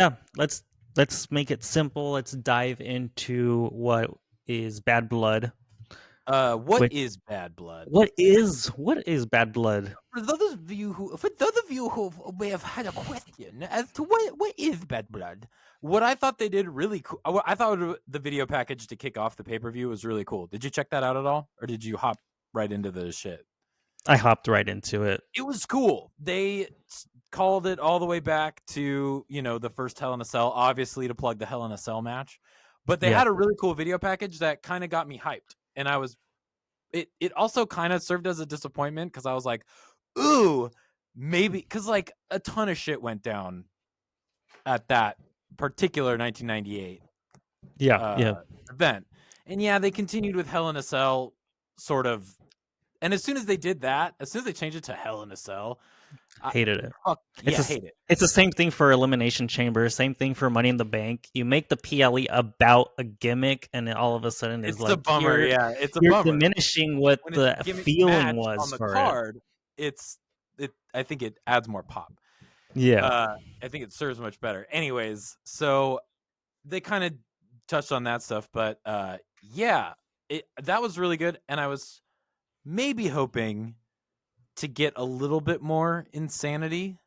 Yeah, let's make it simple. Let's dive into what is Bad Blood. What Which is Bad Blood? what is Bad Blood? For those of you who may have had a question as to what is Bad Blood, what I thought they did really cool. I thought the video package to kick off the pay per view was really cool. Did you check that out at all, or did you hop right into the shit? I hopped right into it. It was cool. They called it all the way back to the first Hell in a Cell, obviously to plug the Hell in a Cell match, but they Yeah, had a really cool video package that kind of got me hyped, and I was it also kind of served as a disappointment because I was like, ooh, maybe because like a ton of shit went down at that particular 1998 yeah, uh, yeah. event, and yeah, they continued with Hell in a Cell, sort of. And as soon as they did that, as soon as they changed it to Hell in a Cell, I, Hated it. fuck It's yeah, a, hate it. it's the same thing for Elimination Chamber. Same thing for Money in the Bank. You make the PLE about a gimmick, and then all of a sudden is It's a like bummer. Yeah, it's a you're bummer diminishing what when it's a the gimmick feeling match on was the for it. card. I think it adds more pop. Yeah. I think it serves much better. Anyways, so they kind of touched on that stuff, but yeah, that was really good, and I was maybe hoping to get a little bit more insanity,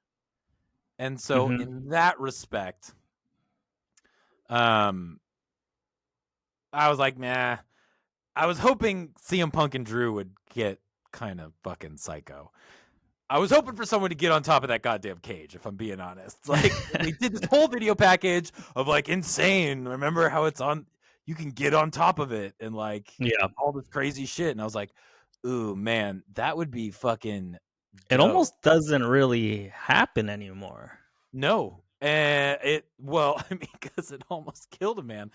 and so Hmm. in that respect, um, I was like, nah. I was hoping CM Punk and Drew would get kind of fucking psycho. I was hoping for someone to get on top of that goddamn cage, if I'm being honest. Like, they did this whole video package of like insane. Remember how it's on, you can get on top of it and like Yeah. all this crazy shit. And I was like, ooh, man, that would be fucking It dope. almost doesn't really happen anymore. No. Well, I mean, because it almost killed a man.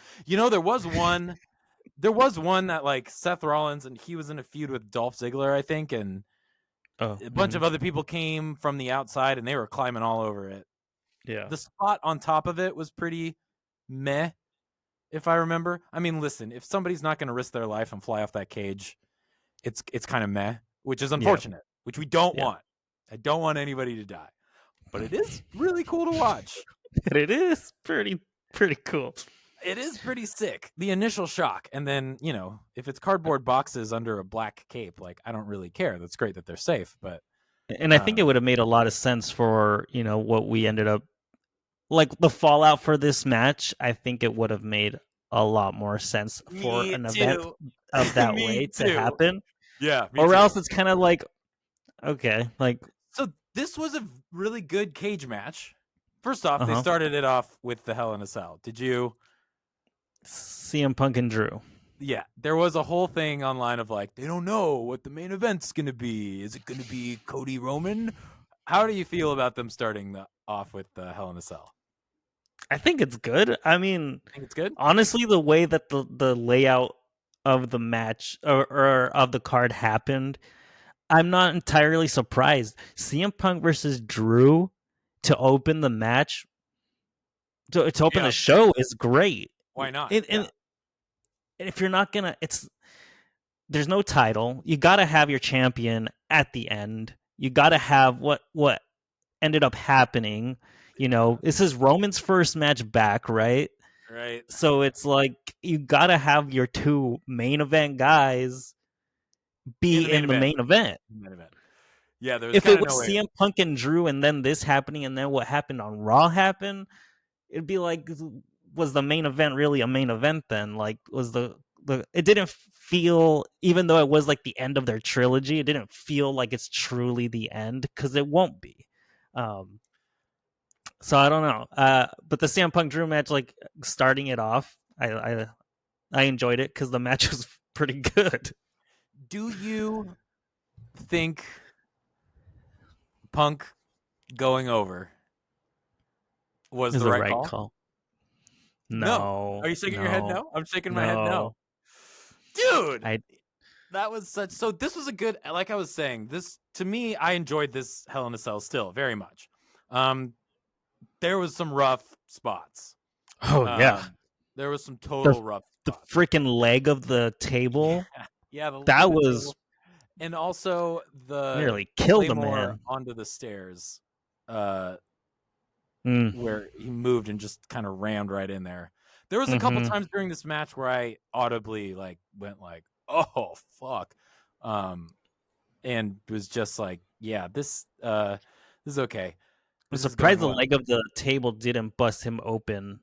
There was one that like Seth Rollins, and he was in a feud with Dolph Ziggler, I think, and Oh, a bunch of other people came from the outside and they were climbing all over it. yeah. The spot on top of it was pretty meh, if I remember. I mean, listen, if somebody's not going to risk their life and fly off that cage, it's kind of meh, which is Yeah. unfortunate, which we don't Yeah. want. I don't want anybody to die, but it is really cool to watch. It is pretty cool. It is pretty sick. The initial shock, and then if it's cardboard boxes under a black cape, like I don't really care. That's great that they're safe, but And I think it would have made a lot of sense for, what we ended up like the fallout for this match. I think it would have made a lot more sense for me an event too. of that Me way to too. happen. Yeah, me Or too. else it's kind of like, okay, like, So this was a really good cage match. First off, they uh-huh. started it off with the Hell in a Cell. Did you? CM Punk and Drew. Yeah, there was a whole thing online of like, they don't know what the main event's going to be. Is it going to be Cody Roman? How do you feel about them starting off with the Hell in a Cell? I think it's good. I mean, Think it's good? honestly, the way that the layout of the match or of the card happened, I'm not entirely surprised. CM Punk versus Drew to open the match, to open Yeah. the show is great. Why not? And if you're not gonna, there's no title. You got to have your champion at the end. You got to have what ended up happening. This is Roman's first match back, right? Right. So it's like you got to have your two main event guys In be the main in the event. main event. Yeah, there was If kind it of no was way. CM Punk and Drew and then this happening and then what happened on Raw happened, it'd be like, was the main event really a main event then? Like, was it didn't feel, even though it was like the end of their trilogy, it didn't feel like it's truly the end because it won't be. So I don't know. But the CM Punk Drew match, like starting it off, I enjoyed it because the match was pretty good. Do you think Punk going over was Is the the right right call? call. No. No, Are you shaking your head no, no? I'm shaking my head no. no. Dude, I that was such. So this was a good. Like I was saying, this to me, I enjoyed this Hell in a Cell still very much. There was some rough spots. Oh yeah, There was some the total rough the spots. freaking leg of the table Yeah, the leg that of the was table, and also the nearly killed a Claymore man. onto the stairs. Uh, Mm. where he moved and just kind of rammed right in there. There was a couple Mm-hmm. times during this match where I audibly like went like, "Oh fuck," and was just like, "Yeah, this is okay. I'm This is going surprised the well." leg of the table didn't bust him open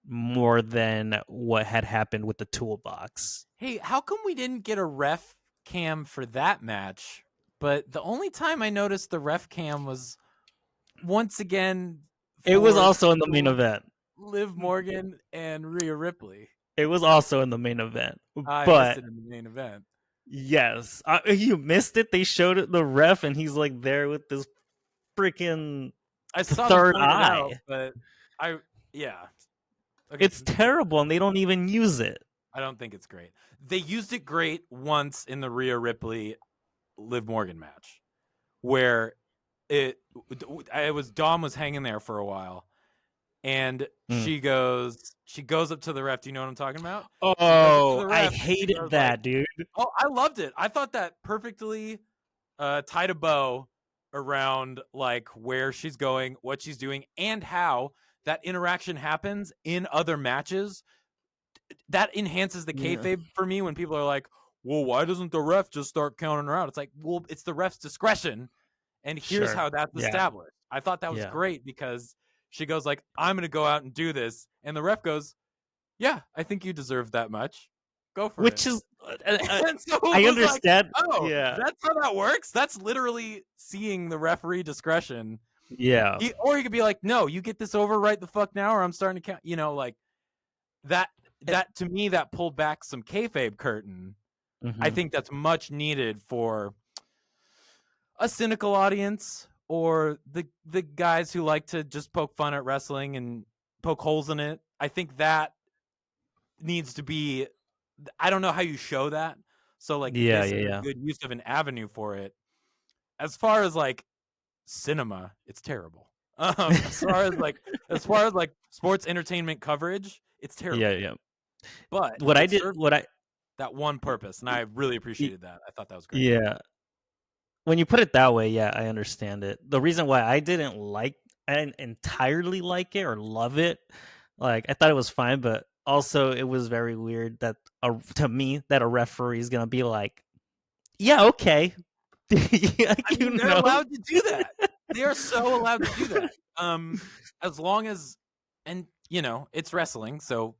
more than what had happened with the toolbox. Hey, how come we didn't get a ref cam for that match? But the only time I noticed the ref cam was once again It was for also in the main event. Liv Morgan and Rhea Ripley. It was also in the main event. I missed But it in the main event. yes, you missed it. They showed it the ref, and he's like there with this freaking I saw them third point it eye. out, but yeah. Okay, It's terrible, and they don't even use it. I don't think it's great. They used it great once in the Rhea Ripley Liv Morgan match, where it was Dom was hanging there for a while, and she goes up to the ref. Do you know what I'm talking about? She goes up to Oh, the I ref. hated Goes that, like, dude. "Oh, I loved it. I thought that perfectly tied a bow around like where she's going, what she's doing, and how that interaction happens in other matches. That enhances the Yeah. kayfabe for me when people are like, "Well, why doesn't the ref just start counting her out?" It's like, well, it's the ref's discretion, and here's Sure. how that's Yeah. established. I thought that was Yeah. great because she goes like, "I'm going to go out and do this," and the ref goes, "Yeah, I think you deserve that much. Go for it." Which is, And so I it was like, understand. oh, Yeah. that's how that works. That's literally seeing the referee discretion. Yeah. Or he could be like, "No, you get this over right the fuck now, or I'm starting to count." You know, like that. That to me, that pulled back some kayfabe curtain. I Mhm. think that's much needed for a cynical audience or the guys who like to just poke fun at wrestling and poke holes in it. I think that needs to be. I don't know how you show that. So like Yeah. this Yeah. is a Yeah. good use of an avenue for it. As far as like cinema, it's terrible. As far as like sports entertainment coverage, it's Yeah. terrible. Yeah. But What I it did, served what I, that one purpose, and I really y- appreciated that. I thought that was great. yeah. When you put it that way, yeah, I understand it. The reason why I didn't entirely like it or love it. Like, I thought it was fine, but also it was very weird that to me that a referee is gonna be like, yeah, okay, yeah, I mean, they're allowed to do that. They are so allowed to do that. As long as, and it's wrestling, so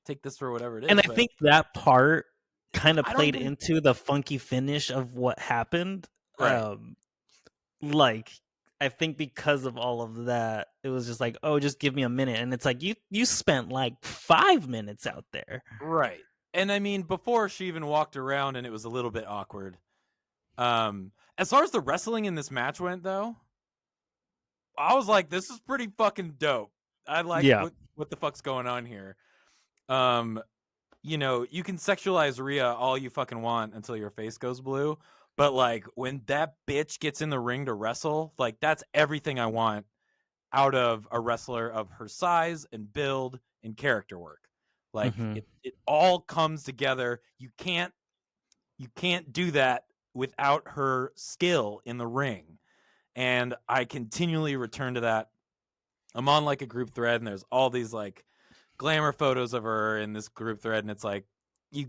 take this for whatever it And is. I But think that part kind of I don't played even into the funky finish of what happened. right. Like, I think because of all of that, it was just like, oh, just give me a minute, and it's like you spent like 5 minutes out there. Right. And I mean, before she even walked around and it was a little bit awkward. As far as the wrestling in this match went though, I was like, this is pretty fucking dope. I like Yeah, what the fuck's going on here. Um, you can sexualize Rhea all you fucking want until your face goes blue. But like when that bitch gets in the ring to wrestle, like that's everything I want out of a wrestler of her size and build and character work. Like hmm it all comes together. You can't do that without her skill in the ring. And I continually return to that. I'm on like a group thread and there's all these like glamour photos of her in this group thread and it's like you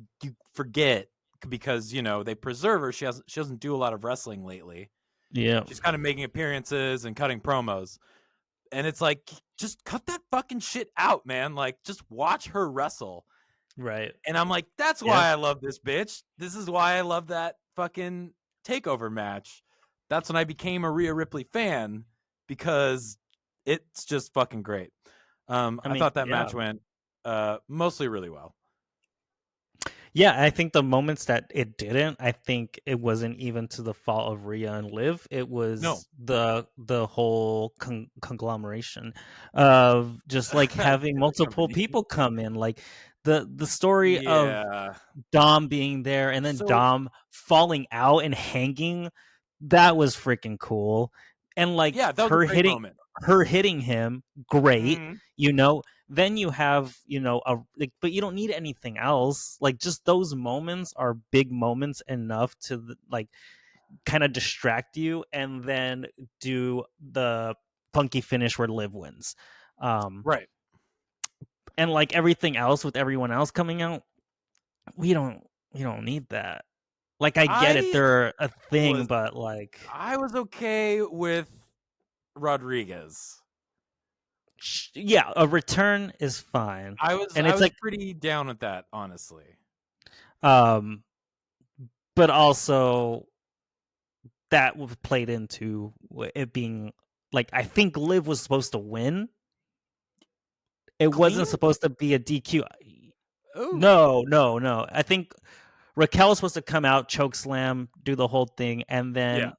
forget because they preserve her. She doesn't do a lot of wrestling lately. yeah, She's kind of making appearances and cutting promos. And it's like, just cut that fucking shit out, man. Like, just watch her wrestle. right, And I'm like, that's yeah, why I love this bitch. This is why I love that fucking takeover match. That's when I became a Rhea Ripley fan because it's just fucking great. I I mean, thought that yeah, match went mostly really well. yeah. I think the moments that it didn't, I think it wasn't even to the fault of Rhea and Liv. It No. was the whole conglomeration of just like having The multiple company. people come in, like the story of Yeah. Dom being there and then So, Dom falling out and hanging, that was freaking cool. And like yeah, that was a great moment. her hitting him, great. Mhm. Then you have, a like, but you don't need anything else. Like, just those moments are big moments enough to like kind of distract you and then do the funky finish where Liv wins. Right. And like everything else with everyone else coming out, we don't need that. Like I get it, they're a thing, but like I was okay with Rodriguez. Yeah, a return is fine. I was like pretty down with that, honestly. But also that played into it being like, I think Liv was supposed to win. It wasn't supposed to be a DQ. Ooh. No. I think Raquel was supposed to come out, choke slam, do the whole thing, and then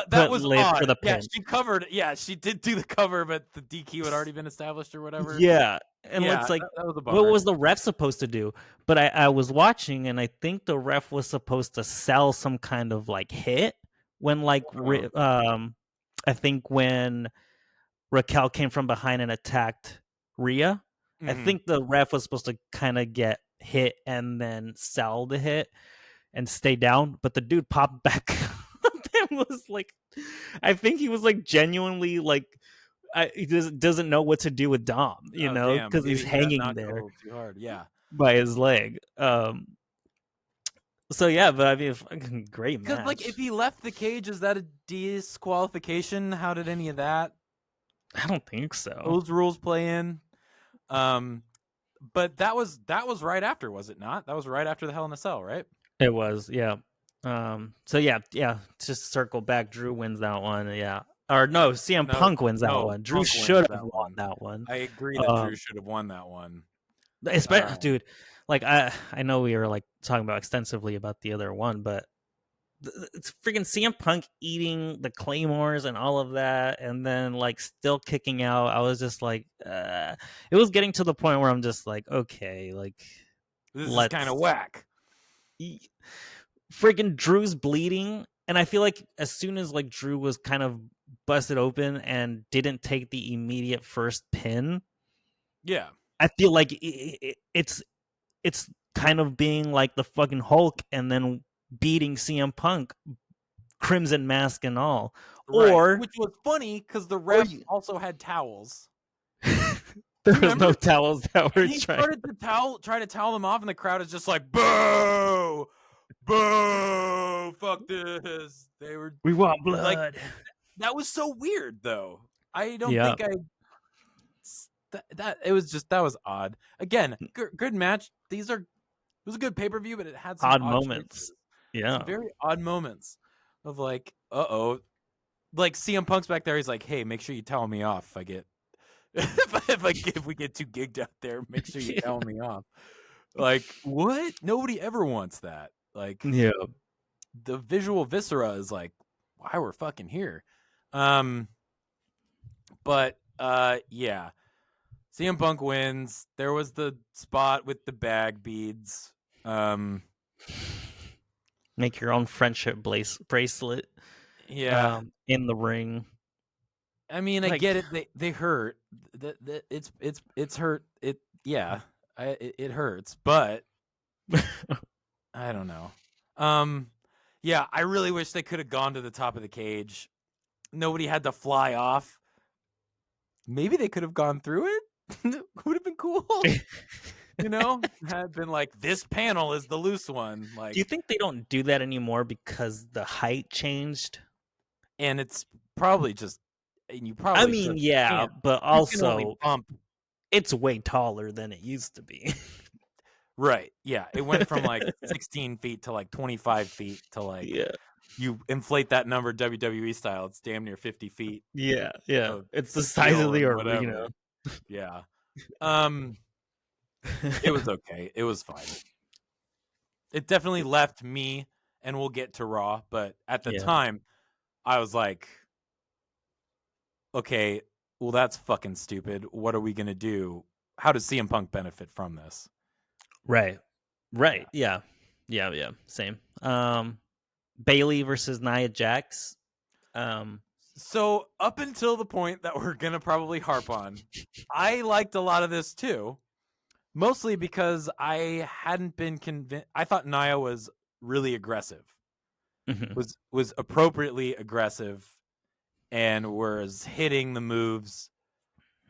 that was Liv odd. for the pin. Yeah, she covered. Yeah, she did do the cover, but the DQ had already been established or whatever. Yeah, and it's like, that was a bummer. What was the ref supposed to do? But I was watching, and I think the ref was supposed to sell some kind of like hit when like I think when Raquel came from behind and attacked Rhea. Mm-hmm. I think the ref was supposed to kind of get hit and then sell the hit and stay down, but the dude popped back up and was like, I think he was like genuinely like, he doesn't know what to do with Dom, you know, because he's hanging there too hard. Yeah, by his leg. So yeah, but I mean, fucking great match. Because like, if he left the cage, is that a disqualification? How did any of that? I don't think so. Those rules play in. But that was right after, was it not? That was right after the Hell in a Cell, right? It was, yeah. So yeah. Just circle back. Drew wins that one. Yeah. Or no, CM Punk wins that one. Drew should have won that one. I agree that Drew should have won that one. Especially, dude. Like I know we were like talking about extensively about the other one, but it's freaking CM Punk eating the claymores and all of that, and then like still kicking out. I was just like, it was getting to the point where I'm just like, okay, like this is kind of whack. Freaking Drew's bleeding, and I feel like as soon as like Drew was kind of busted open and didn't take the immediate first pin, yeah, I feel like it's kind of being like the fucking Hulk and then beating CM Punk, Crimson Mask and all. Right. Or which was funny because the ref also had towels. There was no towels that were started to try to towel them off, and the crowd is just like, boo, boo, fuck this. We want blood. Like, that was so weird though. I don't think that was odd. Again, good match. It was a good pay-per-view, but it had some odd moments. Choices. Yeah, some very odd moments of like, like CM Punk's back there. He's like, hey, make sure you towel me off if I get if we get too gigged out there. Make sure you towel me off. Like, what? Nobody ever wants that. Like, yeah, the visual viscera is like why we're fucking here. But yeah. CM Punk wins. There was the spot with the bag beads. Make your own friendship bracelet. Yeah, in the ring. I mean, I get it. They hurt. It's hurt. It hurts, but I don't know. Yeah, I really wish they could have gone to the top of the cage. Nobody had to fly off. Maybe they could have gone through it. Would have been cool. You know, had been like, this panel is the loose one. Like, do you think they don't do that anymore because the height changed? And it's probably just, and you probably. I mean, yeah, but also it's way taller than it used to be. Right. Yeah, it went from like 16 feet to like 25 feet to like. Yeah. You inflate that number WWE style, it's damn near 50 feet. Yeah. It's the size of the arena. Yeah. It was okay. It was fine. It definitely left me, and we'll get to Raw, but at the time, I was like, okay, well, that's fucking stupid. What are we going to do? How does CM Punk benefit from this? Right. Yeah. Same. Bayley versus Nia Jax. So up until the point that we're going to probably harp on, I liked a lot of this too, mostly because I hadn't been convinced. I thought Nia was really aggressive, was appropriately aggressive and was hitting the moves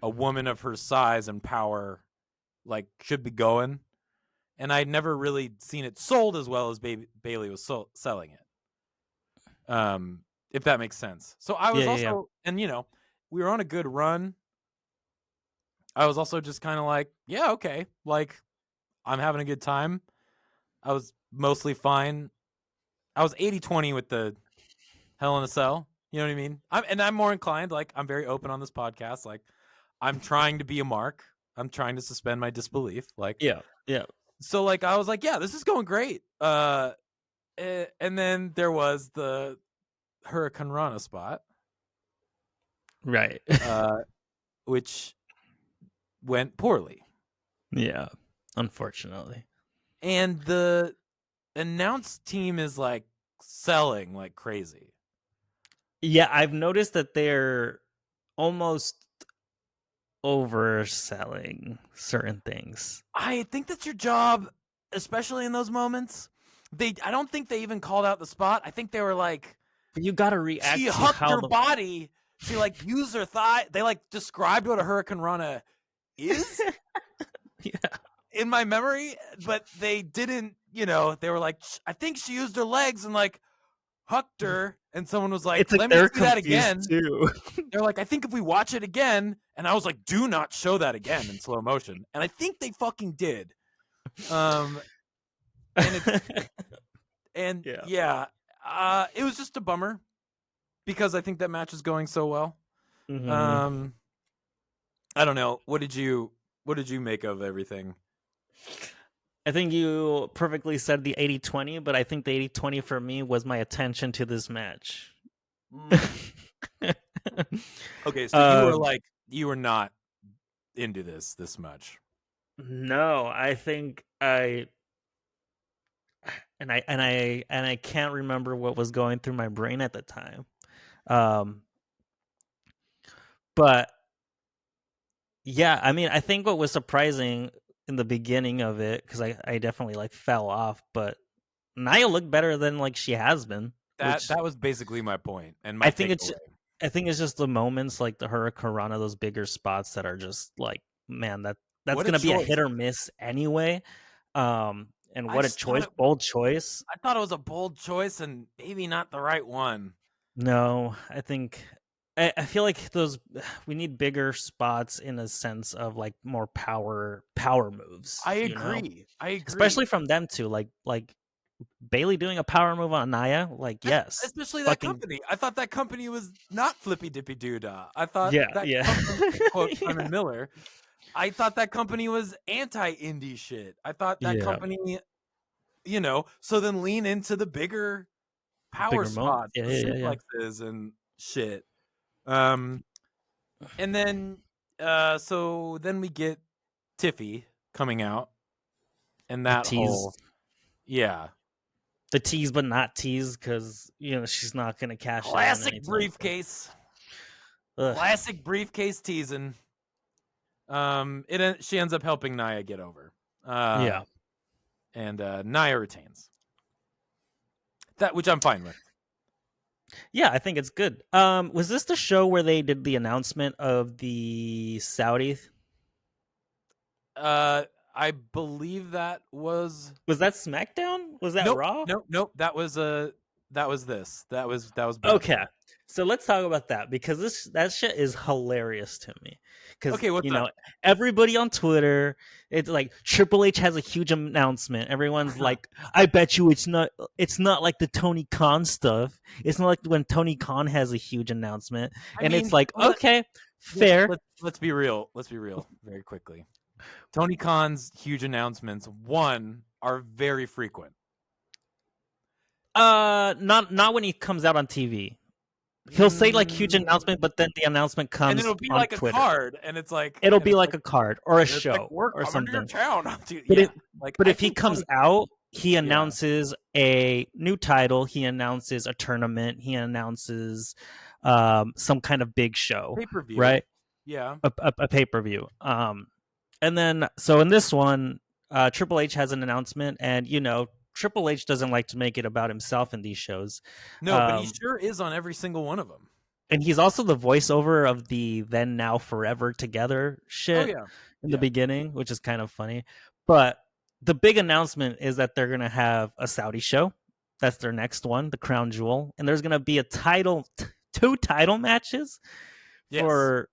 a woman of her size and power like should be going. And I'd never really seen it sold as well as Bailey was selling it. If that makes sense. So I was also, and we were on a good run. I was also just kind of like, yeah, okay, like I'm having a good time. I was mostly fine. I was 80-20 with the Hell in a Cell. You know what I mean? I'm more inclined, like I'm very open on this podcast. Like I'm trying to be a mark. I'm trying to suspend my disbelief. Like yeah. So like I was like, yeah, this is going great. And then there was the Hurricane Rana spot, Right. which went poorly. Yeah, unfortunately. And the announce team is like selling like crazy. Yeah, I've noticed that they're almost overselling certain things. I think that's your job, especially in those moments. I don't think they even called out the spot. I think they were like, But you got to react she to hucked how her body. She like used her thigh. They like described what a Hurricane Rana is Yeah. in my memory, but they didn't, they were like, I think she used her legs and like hucked her. And someone was like, It's like let me they're see that again. too. They're like, I think if we watch it again, and I was like, do not show that again in slow motion. And I think they fucking did. And yeah, it was just a bummer because I think that match is going so well. Mm-hmm. I don't know. What did you make of everything? I think you perfectly said the 80-20, but I think the 80-20 for me was my attention to this match. Okay, so you were not into this much. No, I think I can't remember what was going through my brain at the time. But yeah, I mean, I think what was surprising in the beginning of it, because I definitely like fell off, but Nia looked better than like she has been. That was basically my point, and my I think takeaway. it's just the moments like the Hurricane Rana, those bigger spots that are just like, man, that's gonna be a hit or miss anyway. And what a choice, bold choice. I thought it was a bold choice and maybe not the right one. No, I think I feel like we need bigger spots in a sense of like more power moves. I agree. Especially from them too. Like Bailey doing a power move on Nia, like yes. Especially that company. I thought that company was not Flippy Dippy Doodah. I thought that company, quote Simon Miller. I thought that company was anti-indie shit. I thought that company, so then lean into the bigger power spots, the suplexes and shit. And then so then we get Tiffy coming out and that whole the tease but not tease because she's not gonna cash classic briefcase classic briefcase teasing. She ends up helping Nia get over. And Nia retains. That, which I'm fine with. Yeah, I think it's good. Was this the show where they did the announcement of the Saudi? I believe that was. Was that SmackDown? Was that Raw? Nope. That was this. That was bad. Okay. So let's talk about that because that shit is hilarious to me. Because everybody on Twitter, it's like Triple H has a huge announcement. Everyone's like, "I bet you it's not like the Tony Khan stuff. It's not like when Tony Khan has a huge announcement." It's like, okay, fair. Let's be real. Very quickly. Tony Khan's huge announcements, are very frequent. Not when he comes out on TV. He'll say like huge announcement, but then the announcement comes and it'll be on like Twitter. A card, and it's like it'll be like a card or a show or something. Your town. But if he comes out, he announces a new title. He announces a tournament. He announces some kind of big show, pay-per-view. Right? Yeah, a pay-per-view. And then so in this one, Triple H has an announcement, and Triple H doesn't like to make it about himself in these shows. No, but he sure is on every single one of them. and he's also the voiceover of the Then Now Forever Together Oh shit yeah, in the yeah. beginning, which is kind of funny. But the big announcement is that they're gonna have a Saudi show. That's their next one, the Crown Jewel, and there's gonna be a two title matches Yes. for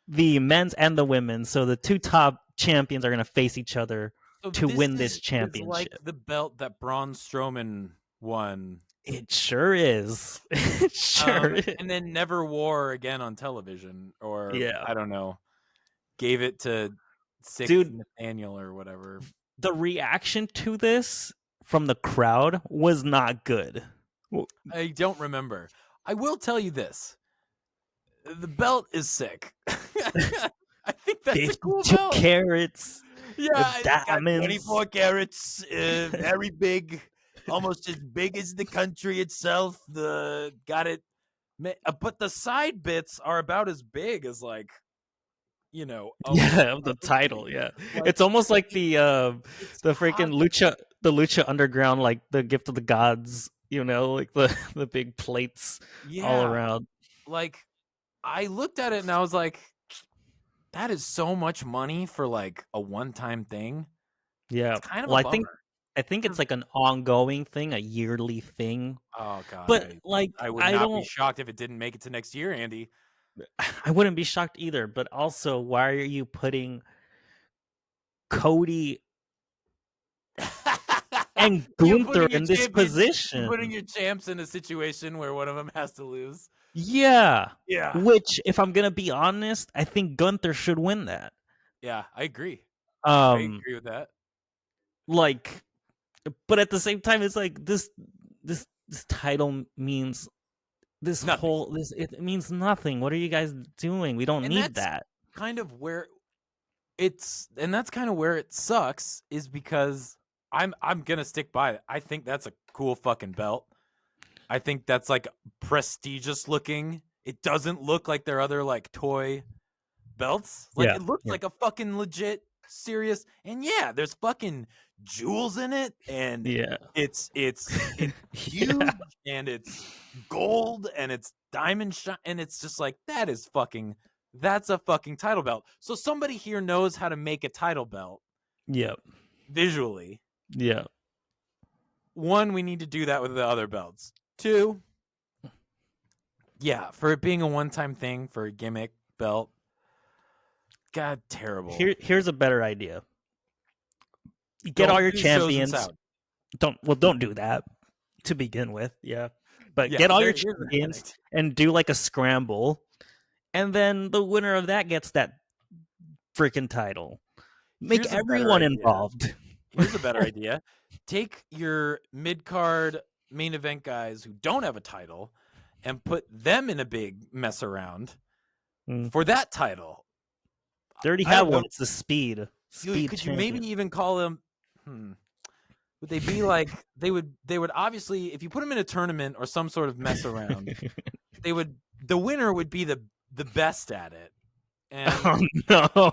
the men's and the women's. So the two top champions are gonna face each other So to win this is like championship. the belt that Braun Strowman won, It sure is. It sure is. and then never wore again on television, or Yeah. I don't know, gave it to Sixth Dude, Nathaniel or whatever. the reaction to this from the crowd was not good. I don't remember. I will tell you this: the belt is sick. I think that's a cool 52 belt. carats. Yeah, it's got diamonds. 24 carats, very big, almost as big as the country itself. Got it, but the side bits are about as big as like, Yeah, of the title. Yeah, Like, it's almost like the it's freaking Lucha Underground, like the Gift of the Gods. Like the big plates all yeah. around. Like, I looked at it and I was like, that is so much money for like a one-time thing. Yeah, It's kind of well, a bummer. I think it's like an ongoing thing, a yearly thing. Oh god, But like, I would I not be don't. shocked if it didn't make it to next year, Andy. I wouldn't be shocked either. But also, why are you putting Cody and You're Gunther putting your in this champions- position? Putting your champs in a situation where one of them has to lose. Yeah. Yeah. Which, if I'm gonna be honest, I think Gunther should win that. Yeah, I agree. I agree with that. Like, but at the same time, it's like this title means Nothing. it means nothing. What are you guys doing? We don't And need that's that. kind of where that's kind of where it sucks, is because I'm gonna stick by it. I think that's a cool fucking belt. I think that's like prestigious looking. It doesn't look like their other like toy belts. Like, Yeah, it looks yeah. like a fucking legit serious, and yeah, there's fucking jewels in it, and Yeah. it's huge, and it's gold, and it's diamond shine, and it's just like, that's a fucking title belt. So somebody here knows how to make a title belt Yep. visually. Yeah. One, we need to do that with the other belts. Two, yeah, for it being a one-time thing, for a gimmick belt, god, terrible. Here's a better idea. You get all your champions. Don't do that to begin with. Yeah. But get all your champions and do like a scramble. And then the winner of that gets that freaking title. Make everyone involved. Here's a better idea. Take your mid-card main event guys who don't have a title and put them in a big mess around for that title. They already have one. It's the speed. Could you maybe even call them? Would they be like, they would obviously, if you put them in a tournament or some sort of mess around, the winner would be the best at it. And oh no!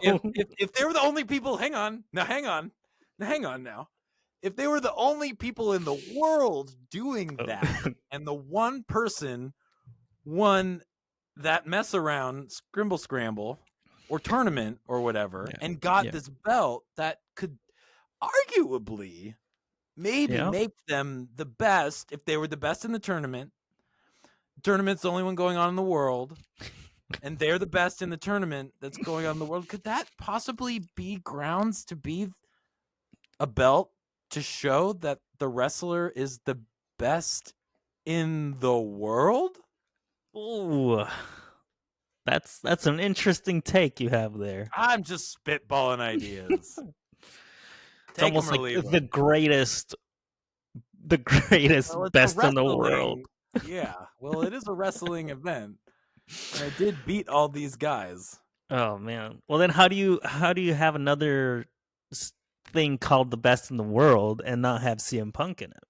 If they were the only people, hang on now. If they were the only people in the world doing that, and the one person won that mess around, scramble, or tournament or whatever, and got this belt that could arguably maybe make them the best, if they were the best in the tournament. Tournament's the only one going on in the world, and they're the best in the tournament that's going on in the world. Could that possibly be grounds to be a belt to show that the wrestler is the best in the world? Ooh, that's an interesting take you have there. I'm just spitballing ideas. It's almost like the greatest best in the world. Yeah, well, it is a wrestling event. And I did beat all these guys. Oh man. Well, then how do you have another thing called the best in the world and not have CM Punk in it?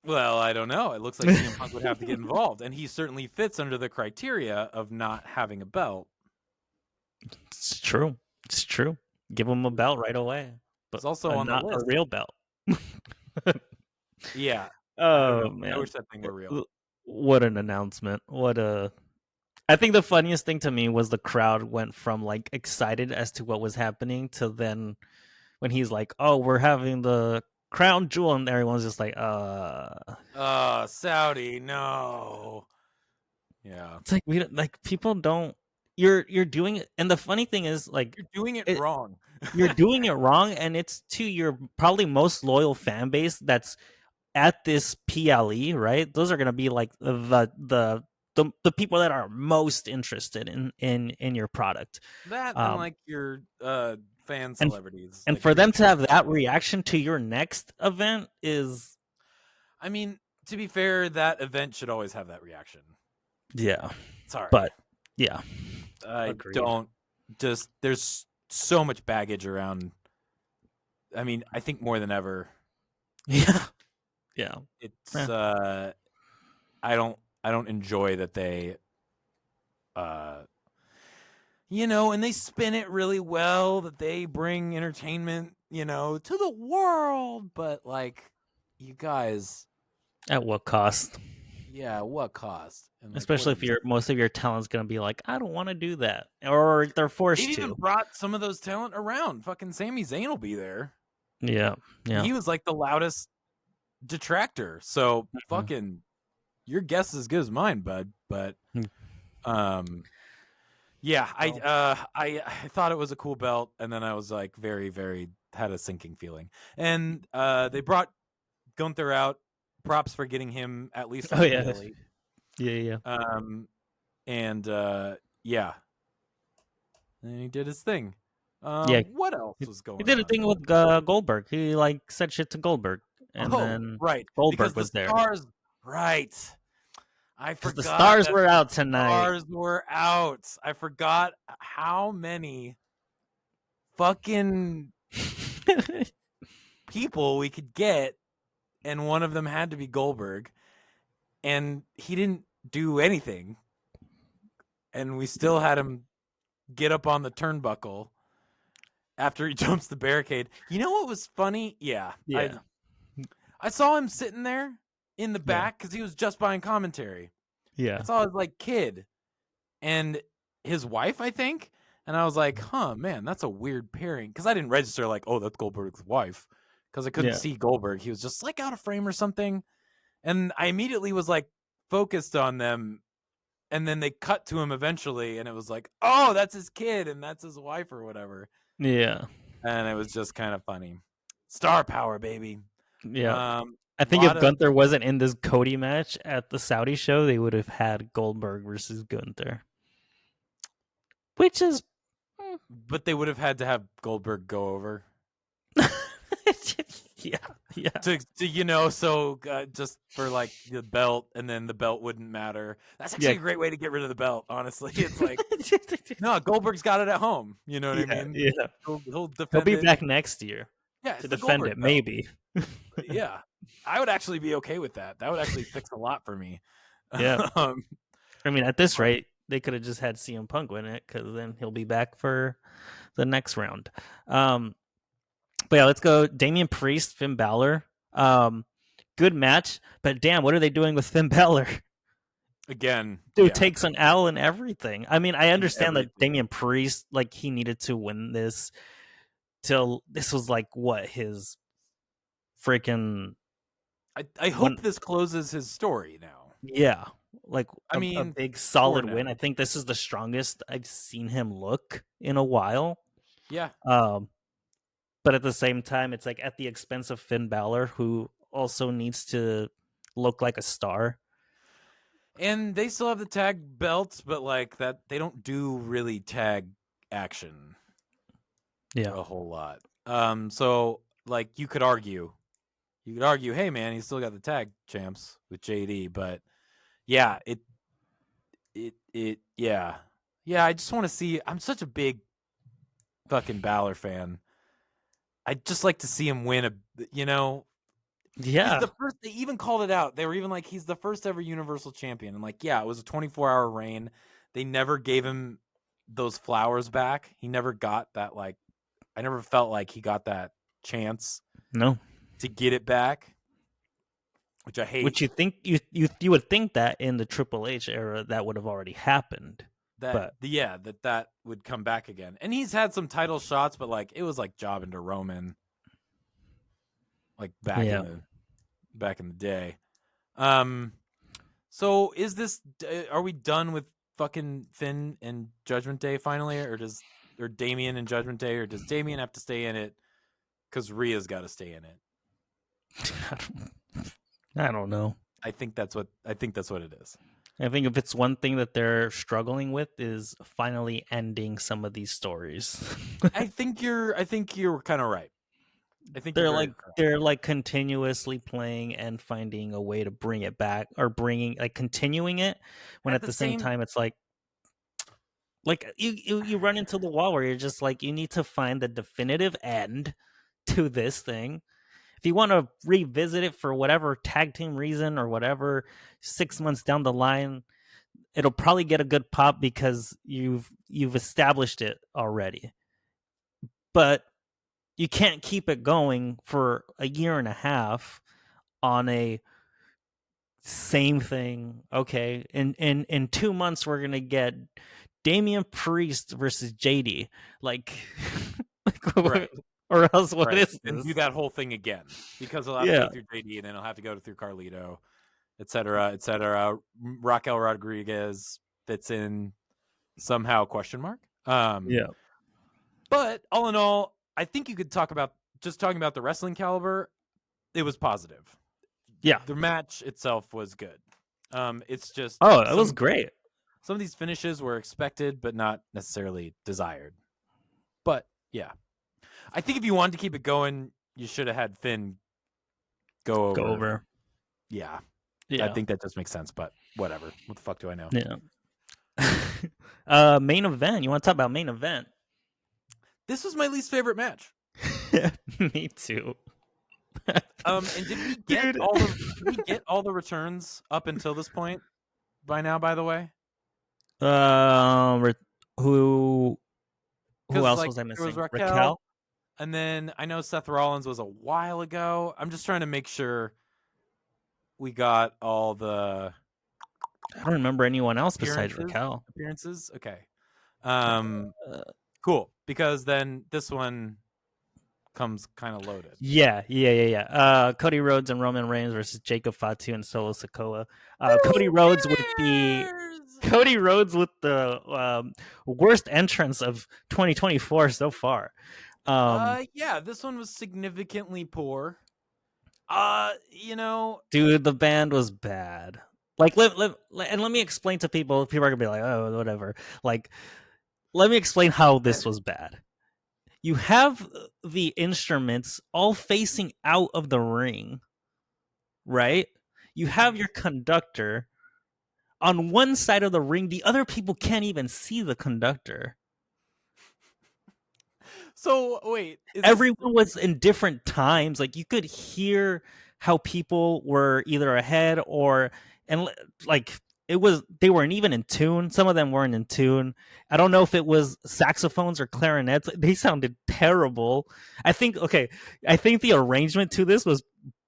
Well, I don't know. It looks like CM Punk would have to get involved, and he certainly fits under the criteria of not having a belt. It's true. Give him a belt right away. But it's also on not the list. A real belt. Yeah. Oh man. I wish that thing were real. What an announcement! What a I think the funniest thing to me was the crowd went from like excited as to what was happening to then when he's like, "Oh, we're having the crown jewel," and everyone's just like, Saudi, no. Yeah. It's like we don't, like people don't. You're doing it, and the funny thing is, like, You're doing it it, wrong. you're doing it wrong, and it's to your probably most loyal fan base that's at this PLE, right? Those are gonna be like the people that are most interested in your product. That and Um, like your fan and celebrities, and like for your them to true have that fans. reaction to your next event is I mean, to be fair, that event should always have that reaction. yeah, Sorry. but yeah, I agreed. don't just there's so much baggage around. I mean, I think more than ever. Yeah, yeah. It's Eh. I don't enjoy that they uh and they spin it really well that they bring entertainment, to the world, but like you guys, At what cost? yeah, what cost? And like what Especially are if you your most of your talent's gonna be like, I don't want to do that, or they're They've forced even to. brought some of those talent around. Fucking Sami Zayn will be there. Yeah, And yeah. he was like the loudest detractor. So Mhm. fucking your guess is as good as mine, bud. But Mm. um yeah, Well, I thought it was a cool belt, and then I was like very, very had a sinking feeling. And they brought Gunther out. Props for getting him at least on oh the yeah, PLE. yeah, yeah, Um and yeah, and he did his thing. yeah. What else He, was he going did a on? thing with Goldberg. He like said shit to Goldberg, and Oh, then right, because Goldberg the was there stars, right. I because the forgot stars that were the out tonight. stars were out. I forgot how many fucking people we could get, and one of them had to be Goldberg, and he didn't do anything, and we still had him get up on the turnbuckle after he jumps the barricade. You know what was funny? Yeah, I Yeah, I saw him sitting there in the yeah, back because he was just buying commentary. I yeah, saw his like kid and his wife, I think. And I was like, huh, man, that's a weird pairing. Because I didn't register like, oh, that's Goldberg's wife. Because I couldn't yeah, see Goldberg. He was just like out of frame or something. And I immediately was like focused on them. And then they cut to him eventually. And it was like, oh, that's his kid and that's his wife or whatever. yeah, And it was just kind of funny. Star power, baby. yeah. I think if Lot of Gunther wasn't in this Cody match at the Saudi show, they would have had Goldberg versus Gunther, which is but they would have had to have Goldberg go over. yeah, yeah, So just for like the belt, and then the belt wouldn't matter. That's actually yeah, a great way to get rid of the belt. Honestly, it's like no, Goldberg's got it at home. You know what I yeah, mean? yeah. He'll He'll defend be it. back next year Yeah, to it's the defend Goldberg it, belt. maybe. Yeah, I would actually be okay with that. That would actually fix a lot for me. Yeah, um, I mean, at this but rate, they could have just had CM Punk win it because then he'll be back for the next round. Um, but yeah, let's go. Damian Priest, Finn Balor. Good match, but damn, what are they doing with Finn Balor? again, Dude yeah, takes an L and everything. I mean, I in understand that everything. Damian Priest, like, he needed to win this till this was like what his freaking I one. hope this closes his story now. Yeah, like I a mean, big for solid win. I now, think this is the strongest I've seen him look in a while. yeah. Um, but at the same time, it's like at the expense of Finn Balor, who also needs to look like a star. And they still have the tag belts, but like that, they don't do really tag action Yeah, a whole lot. So like you could argue, hey man, he's still got the tag champs with JD, but yeah, yeah, yeah. I just want to see. I'm such a big fucking Balor fan. I'd just like to see him win He's yeah, the first. They even called it out. They were even like, he's the first ever Universal Champion. And like, yeah, it was a 24-hour reign. They never gave him those flowers back. He never got that. Like, I never felt like he got that chance no, to get it back. which I hate. Which you think you would think that in the Triple H era that would have already happened. But that would come back again. And he's had some title shots, but like it was like jobbing to Roman, like back in the day. So is this? Are we done with fucking Finn and Judgment Day finally, or Damian and Judgment Day, or does Damian have to stay in it because Rhea's got to stay in it? I don't know. I think that's what it is. I think if it's one thing that they're struggling with is finally ending some of these stories. I think you're kind of right. I think they're like continuously playing and finding a way to bring it back or continuing it when at the same time it's like you run into the wall where you're just like, you need to find the definitive end to this thing. If you want to revisit it for whatever tag team reason or whatever, 6 months down the line, it'll probably get a good pop because you've established it already. But you can't keep it going for a year and a half on a same thing. Okay, in 2 months we're gonna get Damian Priest versus JD. Like, right. Or else what is this? And do that whole thing again because it'll have to go through JD and then it'll have to go through Carlito, etc., etc. Raquel Rodriguez fits in somehow? Question mark. But all in all, I think you could talking about the wrestling caliber. It was positive. Yeah, the match itself was good. It's just it was great. Some of these finishes were expected, but not necessarily desired. But yeah, I think if you wanted to keep it going, you should have had Finn go over. Yeah. I think that just makes sense. But whatever. What the fuck do I know? Yeah. Main event. You want to talk about main event? This was my least favorite match. Me too. And did we get all the returns up until this point by now, by the way? Who else was I missing? There was Raquel. And then I know Seth Rollins was a while ago. I'm just trying to make sure we got all the... I don't remember anyone else besides Raquel. Appearances? Okay. Cool. Because then this one comes kind of loaded. Yeah. Cody Rhodes and Roman Reigns versus Jacob Fatu and Solo Sikoa. Cody Rhodes with the worst entrance of 2024 so far. This one was significantly poor. Dude, the band was bad. Like, let me explain to people. People are gonna be like, oh, whatever. Like, let me explain how this was bad. You have the instruments all facing out of the ring, right? You have your conductor on one side of the ring. The other people can't even see the conductor. So wait, everyone was in different times. Like, you could hear how people were either ahead they weren't even in tune. Some of them weren't in tune. I don't know if it was saxophones or clarinets. They sounded terrible. I think the arrangement to this was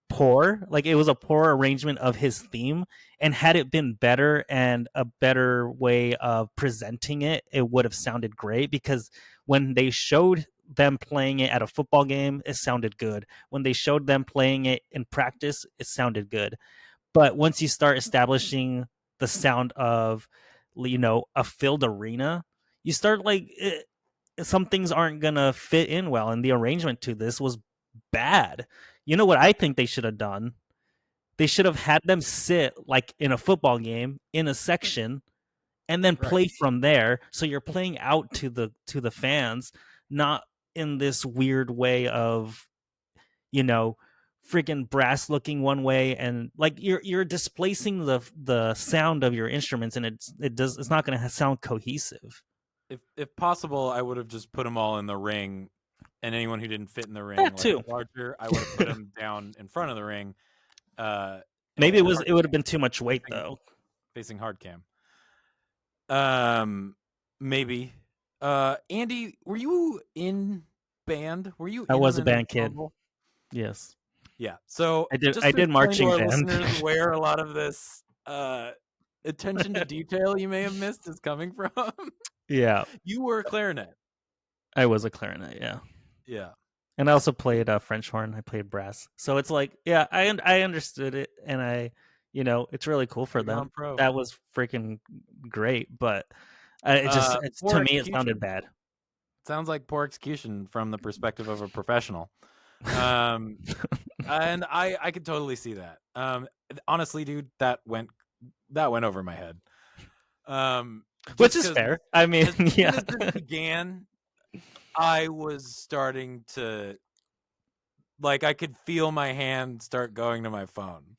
poor. Like, it was a poor arrangement of his theme, and had it been better and a better way of presenting it, it would have sounded great, because when they showed them playing it at a football game, it sounded good. When they showed them playing it in practice, it sounded good. But once you start establishing the sound of, a filled arena, you start some things aren't gonna fit in well, and the arrangement to this was bad. You know what I think they should have done? They should have had them sit like in a football game in a section and then play from there, so you're playing out to the fans, not in this weird way of, freaking brass looking one way, and like you're displacing the sound of your instruments, and it's not going to sound cohesive. If possible, I would have just put them all in the ring, and anyone who didn't fit in the ring larger, I would have put them down in front of the ring. Maybe it would have been too much weight though, facing hard cam. Maybe. Andy, were you in band? Were you? I was a band kid. Yes. Yeah. So I did. just I to did explain to marching our band. listeners where a lot of this attention to detail you may have missed is coming from. Yeah, You were a clarinet. I was a clarinet. Yeah. Yeah. And I also played French horn. I played brass. So it's like, yeah, I understood it, and it's really cool for You're gone them. pro. That was freaking great, but it's Poor to me, it sounded execution. bad. Sounds like poor execution from the perspective of a professional. And I could totally see that. Honestly, dude, that went over my head. Which is fair. I mean, as soon yeah. as this began, I was starting to I could feel my hand start going to my phone.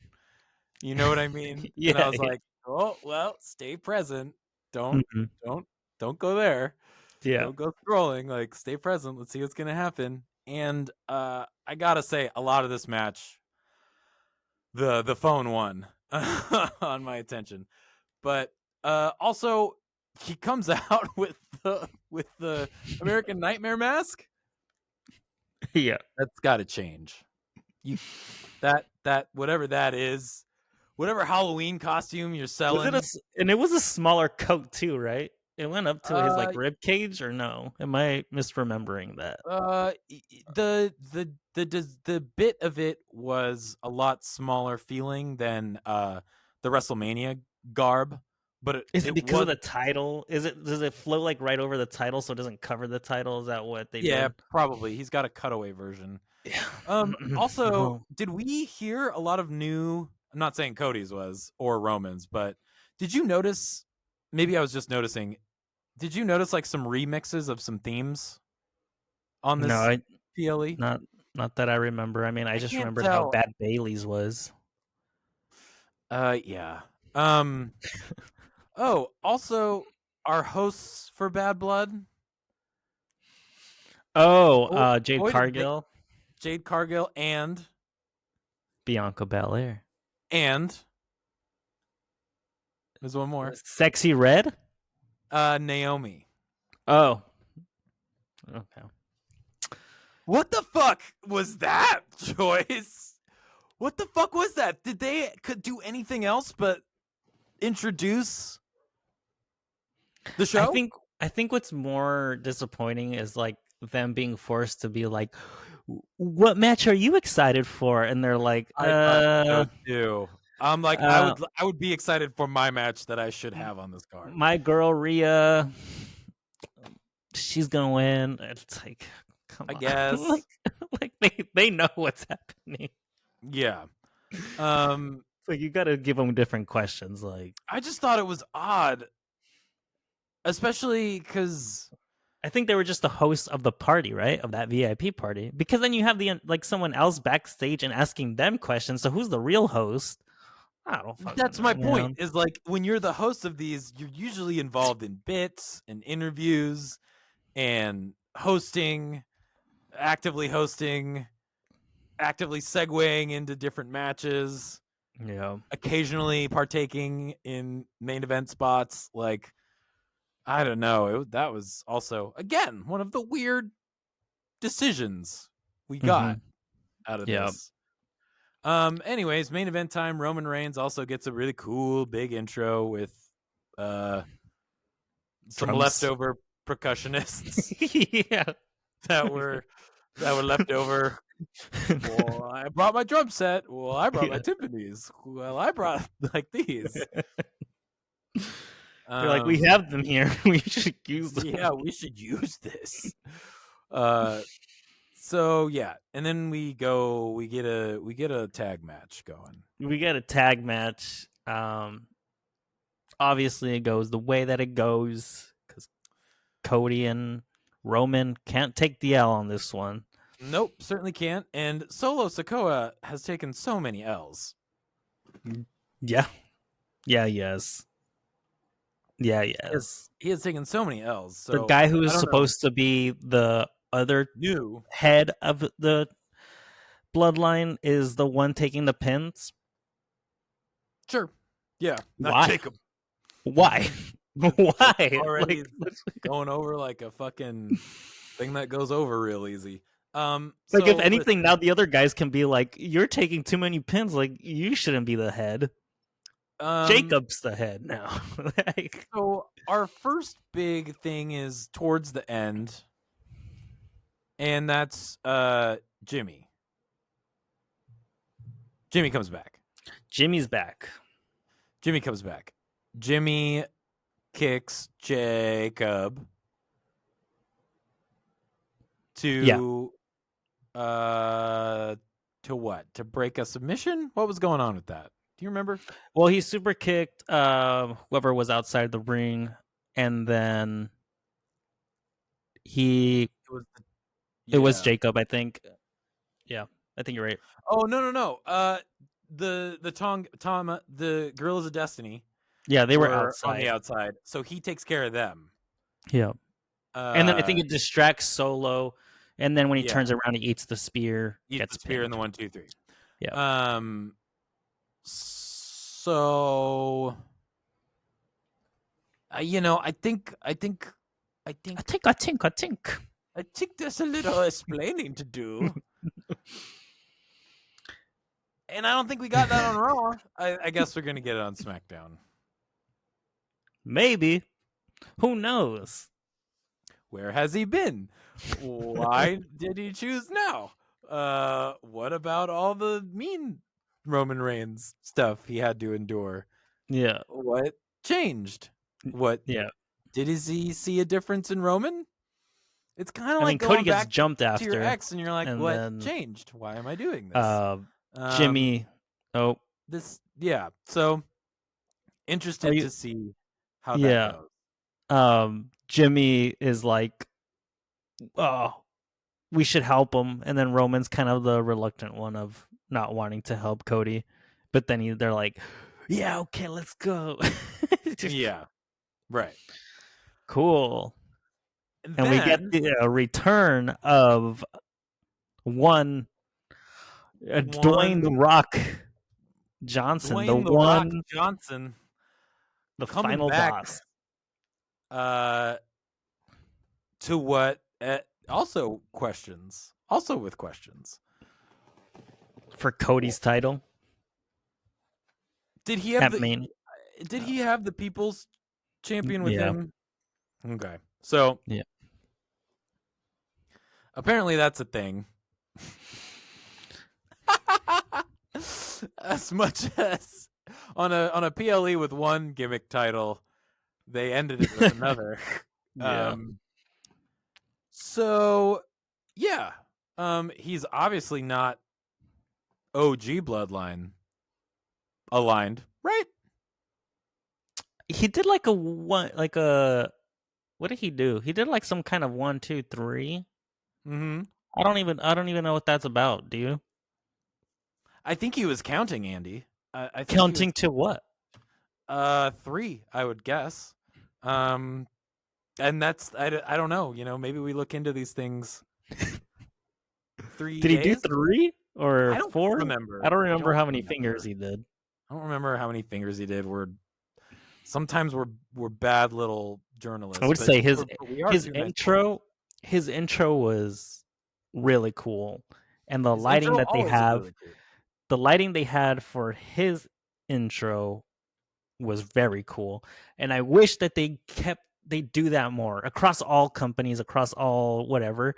You know what I mean? Yeah, And I was yeah. like, "Oh, well, stay present. Don't Mhm. don't go there. Yeah. Don't go scrolling. Like, stay present. Let's see what's gonna happen." And I gotta say, a lot of this match, the phone won on my attention. But also, he comes out with the American Nightmare mask. Yeah. That's got to change. That whatever that is, whatever Halloween costume you're selling. And it was a smaller coat too, right? It went up to his Uh, rib cage, or no? Am I misremembering that? The bit of it was a lot smaller feeling than the WrestleMania garb, but Is it it because was of the title? Does it flow right over the title so it doesn't cover the title? Is that what they yeah, did? probably. He's got a cutaway version. Yeah. Also, No. did we hear a lot of new? I'm not saying Cody's was or Roman's, but did you notice? Maybe I was just noticing. Did you notice some remixes of some themes on No, this PLE? not that I remember. I mean, I just can't remembered how tell. bad Bailey's was. Yeah. Oh, also, our hosts for Bad Blood. Oh, Jade boy, did Cargill, Jade Cargill, and Bianca Belair, there's one more. Sexy Red. Naomi. Oh, okay. What the fuck was that, Joyce? What the fuck was that? Did they could do anything else but introduce the show? I think what's more disappointing is them being forced to be like, "What match are you excited for?" And they're like, I thought so too. I'm like, I would be excited for my match that I should have on this card. My girl Rhea, she's gonna win." It's like, come on. I guess. they know what's happening. Yeah. So you got to give them different questions. I just thought it was odd, especially because I think they were just the host of the party, right? Of that VIP party. Because then you have someone else backstage and asking them questions. So who's the real host? I don't fucking that's know, my point. Is when you're the host of these, you're usually involved in bits and interviews and actively segueing into different matches. Yeah. Occasionally partaking in main event spots. I don't know. That was also, again, one of the weird decisions we got out of this. Anyways, main event time. Roman Reigns also gets a really cool big intro with some leftover percussionists. Yeah. that were left over. Well, I brought my drum set. Well, I brought my timpanis. Well, I brought these. They're like, we have them here. We should use them. Yeah, we should use this. So yeah, and then we get a tag match going. We get a tag match. Obviously, it goes the way that it goes because Cody and Roman can't take the L on this one. Nope, certainly can't. And Solo Sikoa has taken so many L's. Yeah. Yeah, yes. Yeah, yes. He has taken so many L's. So the guy who is supposed to be the other head of the bloodline is the one taking the pins. Sure. Yeah. Why? Jacob. Why? Why? Already going over like a fucking thing that goes over real easy. Like, if So anything, listen, now the other guys can be like, "You're taking too many pins. Like, you shouldn't be the head. um, Jacob's the head now." Like, so our first big thing is towards the end, and that's Jimmy. Jimmy comes back. Jimmy's back. Jimmy comes back. Jimmy kicks Jacob Yeah. To what? To break a submission? What was going on with that? Do you remember? Well, he super kicked whoever was outside the ring, and then It was it was yeah. Jacob, I think. Yeah, I think you're right. Oh no. The the Gorillas of Destiny Yeah, they were were on the outside. outside, so he takes care of them. Yeah. And then I think Uh, it distracts Solo, and then when he yeah, turns around, he eats the spear, eats the gets spear in pinned. the 1, 2, 3. Yeah. So I think I think. there's a little explaining to do. And I don't think we got that on Raw. I guess we're gonna get it on SmackDown. Maybe. Who knows? Where has he been? Why did he choose now? What about all the mean Roman Reigns stuff he had to endure? Yeah. What changed? What Yeah. did he see a difference in Roman? It's kind of I like mean, Cody going gets back jumped to your after, ex, and you're like, and what then changed? Why am I doing this? Um, Jimmy. Oh, yeah. So are interested you? to see how that Yeah. goes. Jimmy is like, oh, we should help him, and then Roman's kind of the reluctant one of not wanting to help Cody, but then they're like, yeah, okay, let's go. Yeah, right. Cool. And And we get then the return of one Dwayne the one Rock Johnson, Dwayne the Rock the Johnson coming final back boss uh to what also with questions. for Cody's title Did he have at Main. the people's champion with Yeah, him? Okay. So yeah. apparently that's a thing. As much as on a PLE with one gimmick title, they ended it with another. Yeah. So yeah. He's obviously not OG bloodline aligned, right? He did like a one, like a what did he do? He did like some kind of 1, 2, 3. Mm-hmm. I don't even know what that's about. Do you? I think he was counting, Andy. I think he was Counting to what? 3, I would guess. And that's I don't know. Maybe we look into these things 3 Did he do days. 3 or I don't 4? remember. I don't remember how many fingers he did. I don't remember how many fingers he did. Sometimes we're bad little journalists. I would say his we are his 2 nice intro his intro was really cool, and the His lighting intro that they always is have, really cool. the lighting they had for his intro was very cool, and I wish that they do that more across all companies, across all whatever.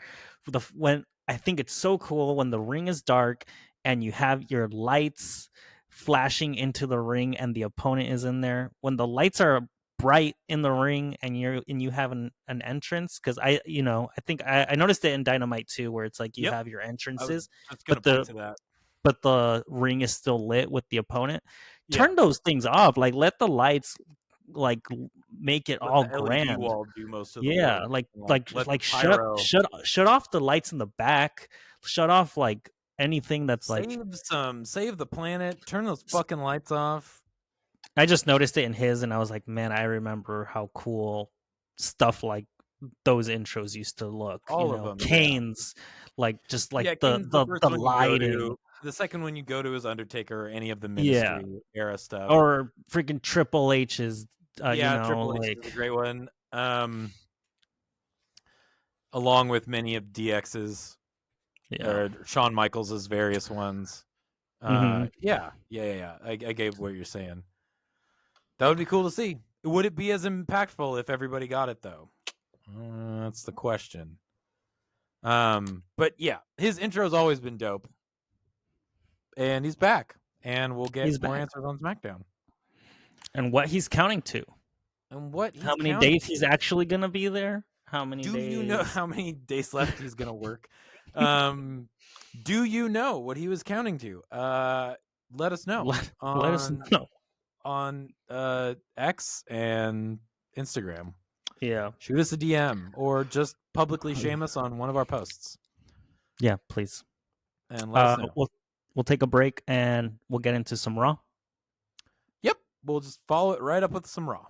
When I think it's so cool when the ring is dark and you have your lights flashing into the ring and the opponent is in there. When the lights are bright in the ring and you have an entrance, because I think I noticed it in Dynamite too, where it's like you Yep. have your I was entrances, just gonna but point to that. but the ring is still lit with the opponent. Yeah. Turn those things off. Like, let the lights like make it Let all the LED grand. wall do most of the Yeah, work. like Let like the pyro shut off the lights in the back. Shut off like anything that's like. save the planet. Turn those fucking lights off. I just noticed it in his, and I was like, man, I remember how cool stuff like those intros used to look. All of them. Kane's, like just like Kane's the first one you go lighting. to. The second one you go to is Undertaker or any of the Yeah. Ministry era stuff. Or freaking Triple H's. Triple H is a great one. Along with many of DX's Yeah. or Shawn Michaels' various ones. Mhm. Yeah. I get what you're saying. That would be cool to see. Would it be as impactful if everybody got it though? That's the question. But yeah, his intro's always been dope, and he's back, and we'll get He's more back. answers on SmackDown And what he's counting to. and what How he's many counting. days he's actually gonna be there? How many Do days? you know how many days left he's gonna work? Do you know what he was counting to? Let us know Let us know. on X and Instagram. Yeah. Shoot us a DM or just publicly shame us on one of our posts Yeah, please. and let us know. We'll take a break and we'll get into some Raw. Yep, we'll just follow it right up with some Raw.